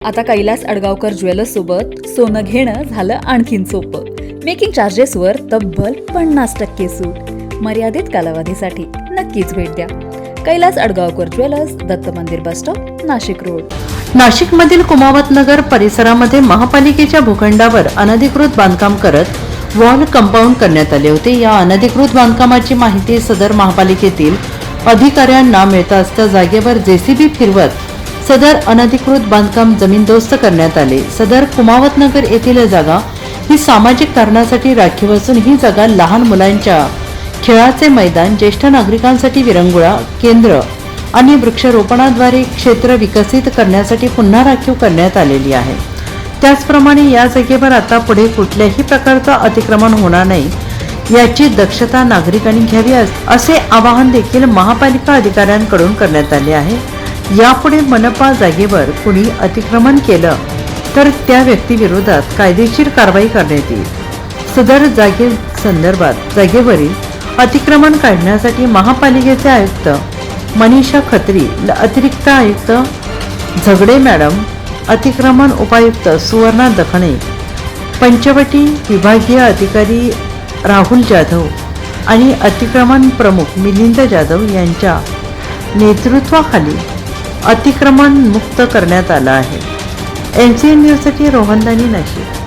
आता कैलास अडगावकर ज्वेलर्स सोबत सोनं घेणं झालं आणखीन सोपं. मेकिंग चार्जेसवर तब्बल 50% सूट. मर्यादित कालावधीसाठी नक्कीच भेट द्या. कैलास अडगावकर ज्वेलर्स, दत्त मंदिर बस स्टॉप, नाशिक रोड. नाशिकमधील कुमावत नगर परिसरामध्ये महापालिकेच्या भूखंडावर अनधिकृत बांधकाम करत वॉल कंपाऊंड करण्यात आले होते. या अनधिकृत बांधकामाची माहिती सदर महापालिकेतील अधिकाऱ्यांना मिळताच त्या जागेवर जेसीबी फिरवत सदर अनधिकृत बांधकाम जमीनदोस्त करण्यात आले. सदर कुमावत नगर येथील जागा ही सामाजिक कारणासाठी राखीव असून ही जागा लहान मुलांच्या खेळाचे मैदान, ज्येष्ठ नागरिकांसाठी विरंगुळा केंद्र आणि वृक्षारोपणाद्वारे क्षेत्र विकसित करण्यासाठी पुन्हा राखीव करण्यात आलेली आहे. त्याचप्रमाणे या जागेवर आता पुढे कुठल्याही प्रकारचा अतिक्रमण होणार नाही याची दक्षता नागरिकांनी घ्यावी असे आवाहन देखील महापालिका अधिकाऱ्यांकडून करण्यात आले आहे. यापुढे मनपा जागेवर कुणी अतिक्रमण केलं तर त्या व्यक्तीविरोधात कायदेशीर कारवाई करण्यात येईल. सदर जागेसंदर्भात जागेवरील अतिक्रमण काढण्यासाठी महापालिकेचे आयुक्त मनीषा खत्री, अतिरिक्त आयुक्त झगडे मॅडम, अतिक्रमण उपायुक्त सुवर्णा दखणे, पंचवटी विभागीय अधिकारी राहुल जाधव आणि अतिक्रमण प्रमुख मिलिंद जाधव यांच्या नेतृत्वाखाली अतिक्रमण मुक्त करण्यात आला आहे. NCN न्यूजसाठी रोहन दानी, नाशिक.